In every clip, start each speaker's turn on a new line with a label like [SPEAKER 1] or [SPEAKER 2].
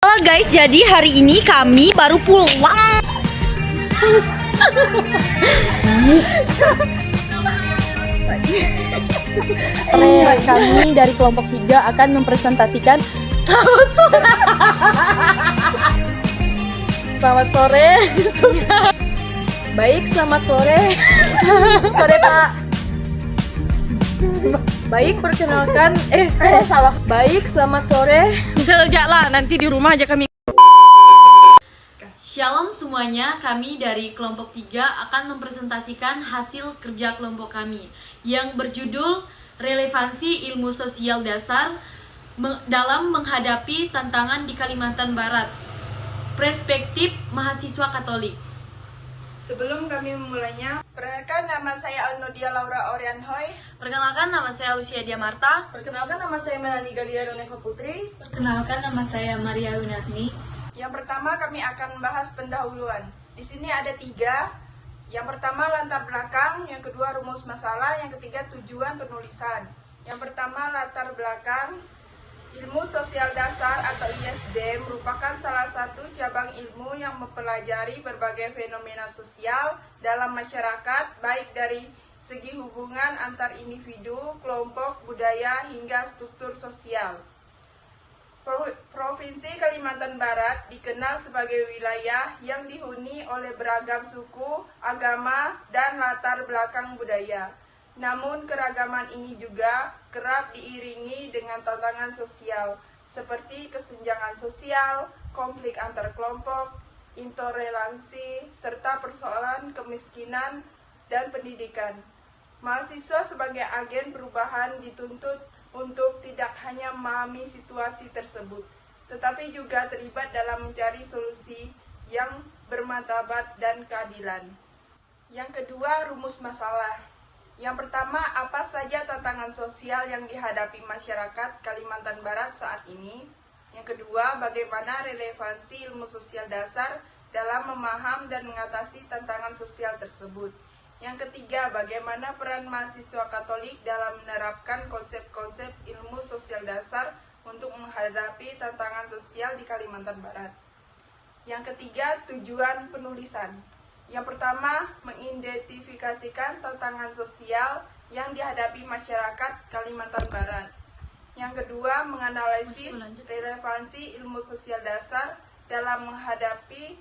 [SPEAKER 1] Halo guys, jadi hari ini kami baru pulang. Kami dari kelompok 3 akan mempresentasikan selamat sore. Baik, selamat sore. Sore Pak. Baik, perkenalkan. Salah. Baik, selamat sore.
[SPEAKER 2] Sejak lah, nanti di rumah aja kami.
[SPEAKER 3] Shalom semuanya, kami dari kelompok 3 akan mempresentasikan hasil kerja kelompok kami yang berjudul Relevansi Ilmu Sosial Dasar dalam menghadapi tantangan di Kalimantan Barat. Perspektif mahasiswa Katolik.
[SPEAKER 4] Sebelum kami memulainya, perkenalkan nama saya Alnodia Laura Orianhoy.
[SPEAKER 3] Perkenalkan, nama saya Lucia Diamarta.
[SPEAKER 4] Perkenalkan nama saya Melanie Galia Roneva Putri.
[SPEAKER 5] Perkenalkan, nama saya Maria Winatni.
[SPEAKER 4] Yang pertama kami akan membahas pendahuluan. Di sini ada 3. Yang pertama latar belakang, yang kedua rumus masalah, yang ketiga tujuan penulisan. Yang pertama latar belakang. Ilmu Sosial Dasar atau ISD merupakan salah satu cabang ilmu yang mempelajari berbagai fenomena sosial dalam masyarakat, baik dari segi hubungan antar individu, kelompok, budaya, hingga struktur sosial. Provinsi Kalimantan Barat dikenal sebagai wilayah yang dihuni oleh beragam suku, agama, dan latar belakang budaya. Namun keragaman ini juga kerap diiringi dengan tantangan sosial, seperti kesenjangan sosial, konflik antar kelompok, intoleransi, serta persoalan kemiskinan dan pendidikan. Mahasiswa sebagai agen perubahan dituntut untuk tidak hanya memahami situasi tersebut, tetapi juga terlibat dalam mencari solusi yang bermartabat dan keadilan. Yang kedua, rumus masalah. Yang pertama, apa saja tantangan sosial yang dihadapi masyarakat Kalimantan Barat saat ini? Yang kedua, bagaimana relevansi ilmu sosial dasar dalam memaham dan mengatasi tantangan sosial tersebut? Yang ketiga, bagaimana peran mahasiswa Katolik dalam menerapkan konsep-konsep ilmu sosial dasar untuk menghadapi tantangan sosial di Kalimantan Barat? Yang ketiga, tujuan penulisan. Yang pertama, mengidentifikasikan tantangan sosial yang dihadapi masyarakat Kalimantan Barat. Yang kedua, menganalisis relevansi ilmu sosial dasar dalam menghadapi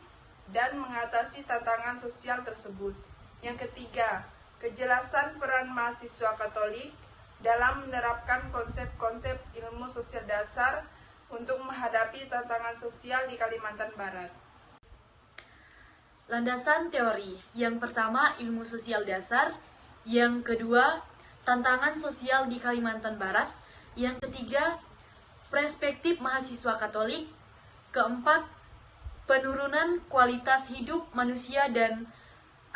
[SPEAKER 4] dan mengatasi tantangan sosial tersebut. Yang ketiga, kejelasan peran mahasiswa Katolik dalam menerapkan konsep-konsep ilmu sosial dasar untuk menghadapi tantangan sosial di Kalimantan Barat.
[SPEAKER 3] Landasan teori. Yang pertama, ilmu sosial dasar. Yang kedua, tantangan sosial di Kalimantan Barat. Yang ketiga, perspektif mahasiswa Katolik. Keempat, penurunan kualitas hidup manusia dan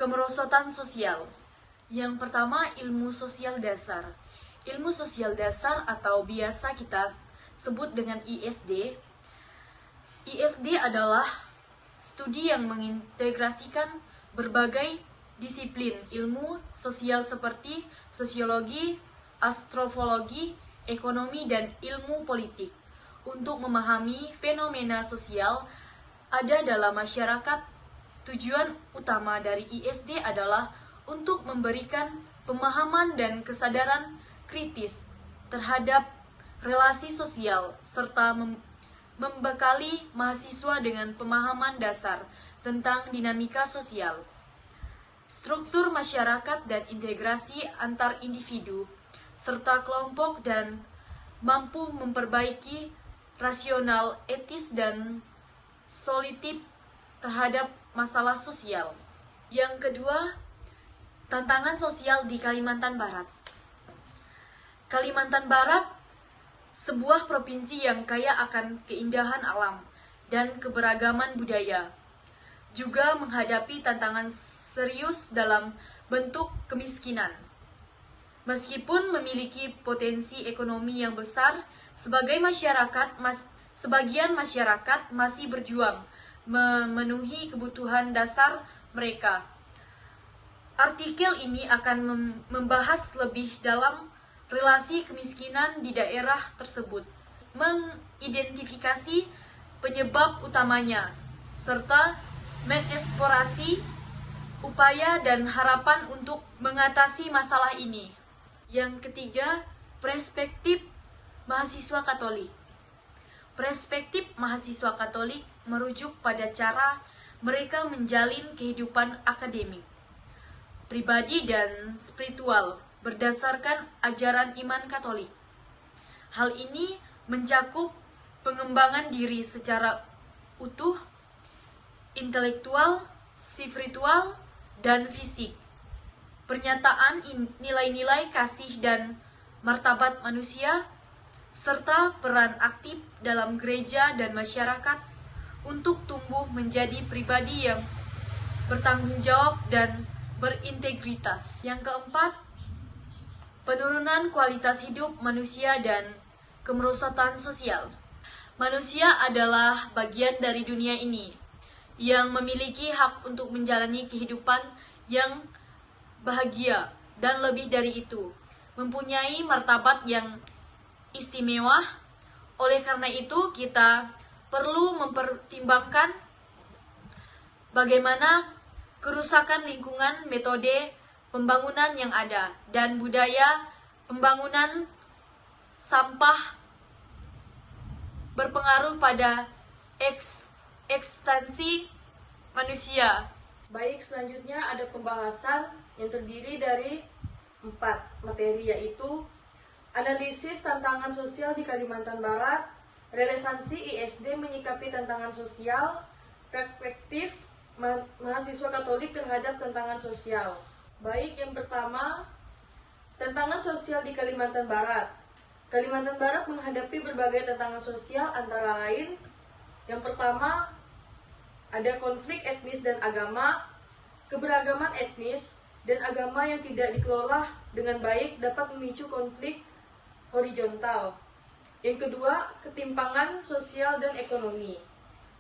[SPEAKER 3] kemerosotan sosial. Yang pertama, ilmu sosial dasar. Ilmu sosial dasar atau biasa kita sebut dengan ISD. ISD adalah studi yang mengintegrasikan berbagai disiplin ilmu sosial seperti sosiologi, astrofologi, ekonomi, dan ilmu politik untuk memahami fenomena sosial ada dalam masyarakat. Tujuan utama dari ISD adalah untuk memberikan pemahaman dan kesadaran kritis terhadap relasi sosial serta membekali mahasiswa dengan pemahaman dasar tentang dinamika sosial, struktur masyarakat dan integrasi antar individu, serta kelompok dan mampu memperbaiki rasional, etis, dan solutif terhadap masalah sosial. Yang kedua, tantangan sosial di Kalimantan Barat. Kalimantan Barat sebuah provinsi yang kaya akan keindahan alam dan keberagaman budaya, juga menghadapi tantangan serius dalam bentuk kemiskinan. Meskipun memiliki potensi ekonomi yang besar, sebagian masyarakat masih berjuang memenuhi kebutuhan dasar mereka. Artikel ini akan membahas lebih dalam relasi kemiskinan di daerah tersebut, mengidentifikasi penyebab utamanya, serta mengeksplorasi upaya dan harapan untuk mengatasi masalah ini. Yang ketiga, perspektif mahasiswa Katolik. Perspektif mahasiswa Katolik merujuk pada cara mereka menjalin kehidupan akademik, pribadi dan spiritual berdasarkan ajaran iman Katolik. Hal ini mencakup pengembangan diri secara utuh, intelektual, spiritual, dan fisik. Pernyataan nilai-nilai kasih dan martabat manusia, serta peran aktif dalam gereja dan masyarakat untuk tumbuh menjadi pribadi yang bertanggung jawab dan berintegritas. Yang keempat, penurunan kualitas hidup manusia dan kemerosotan sosial. Manusia adalah bagian dari dunia ini yang memiliki hak untuk menjalani kehidupan yang bahagia dan lebih dari itu, mempunyai martabat yang istimewa. Oleh karena itu, kita perlu mempertimbangkan bagaimana kerusakan lingkungan, metode pembangunan yang ada, dan budaya pembangunan sampah berpengaruh pada eksistensi manusia.
[SPEAKER 1] Baik, selanjutnya ada pembahasan yang terdiri dari 4 materi, yaitu analisis tantangan sosial di Kalimantan Barat, relevansi ISD menyikapi tantangan sosial, perspektif mahasiswa Katolik terhadap tantangan sosial. Baik, yang pertama, tantangan sosial di Kalimantan Barat. Kalimantan Barat menghadapi berbagai tantangan sosial, antara lain, yang pertama, ada konflik etnis dan agama. Keberagaman etnis dan agama yang tidak dikelola dengan baik dapat memicu konflik horizontal. Yang kedua, ketimpangan sosial dan ekonomi.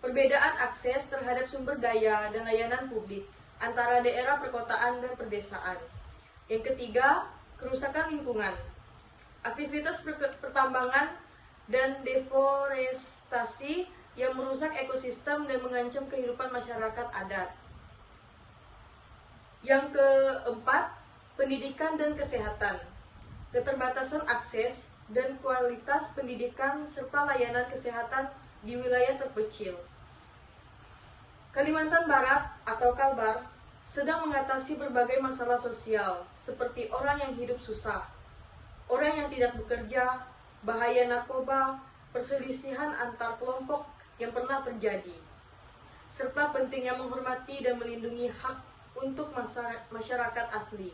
[SPEAKER 1] Perbedaan akses terhadap sumber daya dan layanan publik antara daerah perkotaan dan perdesaan. Yang ketiga, kerusakan lingkungan. Aktivitas pertambangan dan deforestasi yang merusak ekosistem dan mengancam kehidupan masyarakat adat. Yang keempat, pendidikan dan kesehatan. Keterbatasan akses dan kualitas pendidikan serta layanan kesehatan di wilayah terpencil. Kalimantan Barat atau Kalbar sedang mengatasi berbagai masalah sosial seperti orang yang hidup susah, orang yang tidak bekerja, bahaya narkoba, perselisihan antar kelompok yang pernah terjadi, serta pentingnya menghormati dan melindungi hak untuk masyarakat asli.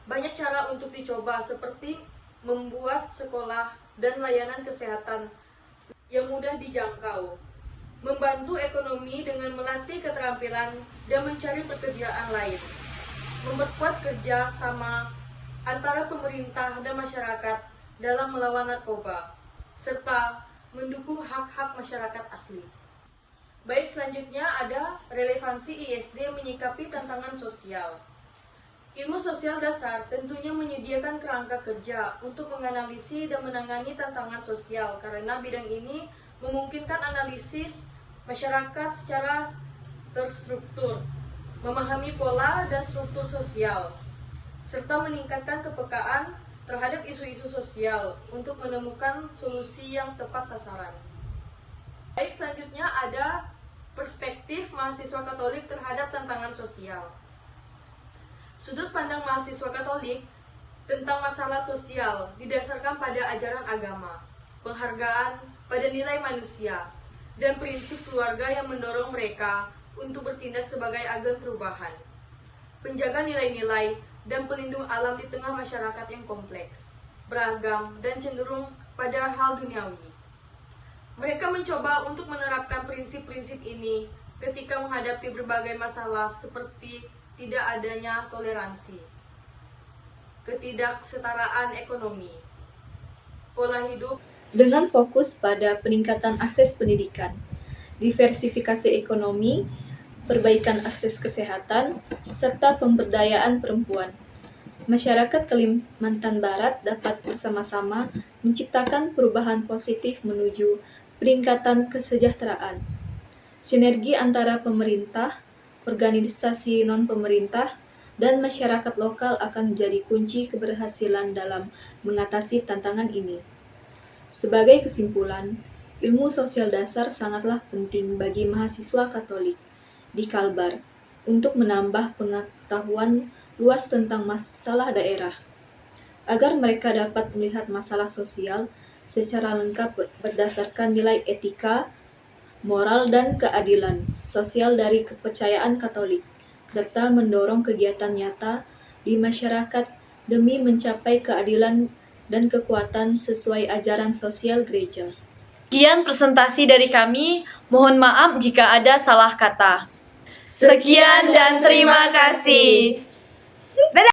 [SPEAKER 1] Banyak cara untuk dicoba, seperti membuat sekolah dan layanan kesehatan yang mudah dijangkau, membantu ekonomi dengan melatih keterampilan dan mencari pekerjaan lain, memperkuat kerja sama antara pemerintah dan masyarakat dalam melawan narkoba, serta mendukung hak-hak masyarakat asli. Baik, selanjutnya ada relevansi ISD menyikapi tantangan sosial. Ilmu sosial dasar tentunya menyediakan kerangka kerja untuk menganalisis dan menangani tantangan sosial, karena bidang ini memungkinkan analisis masyarakat secara terstruktur, memahami pola dan struktur sosial, serta meningkatkan kepekaan terhadap isu-isu sosial untuk menemukan solusi yang tepat sasaran. Baik, selanjutnya ada perspektif mahasiswa Katolik terhadap tantangan sosial. Sudut pandang mahasiswa Katolik tentang masalah sosial didasarkan pada ajaran agama, penghargaan pada nilai manusia, dan prinsip keluarga yang mendorong mereka untuk bertindak sebagai agen perubahan, penjaga nilai-nilai, dan pelindung alam di tengah masyarakat yang kompleks, beragam, dan cenderung pada hal duniawi. Mereka mencoba untuk menerapkan prinsip-prinsip ini ketika menghadapi berbagai masalah seperti tidak adanya toleransi, ketidaksetaraan ekonomi, pola hidup,
[SPEAKER 5] dengan fokus pada peningkatan akses pendidikan, diversifikasi ekonomi, perbaikan akses kesehatan, serta pemberdayaan perempuan. Masyarakat Kalimantan Barat dapat bersama-sama menciptakan perubahan positif menuju peningkatan kesejahteraan, sinergi antara pemerintah, organisasi non-pemerintah, dan masyarakat lokal akan menjadi kunci keberhasilan dalam mengatasi tantangan ini. Sebagai kesimpulan, ilmu sosial dasar sangatlah penting bagi mahasiswa Katolik di Kalbar untuk menambah pengetahuan luas tentang masalah daerah, agar mereka dapat melihat masalah sosial secara lengkap berdasarkan nilai etika, moral, dan keadilan sosial dari kepercayaan Katolik, serta mendorong kegiatan nyata di masyarakat demi mencapai keadilan dan kekuatan sesuai ajaran sosial gereja.
[SPEAKER 3] Sekian presentasi dari kami, mohon maaf jika ada salah kata. Sekian dan terima kasih.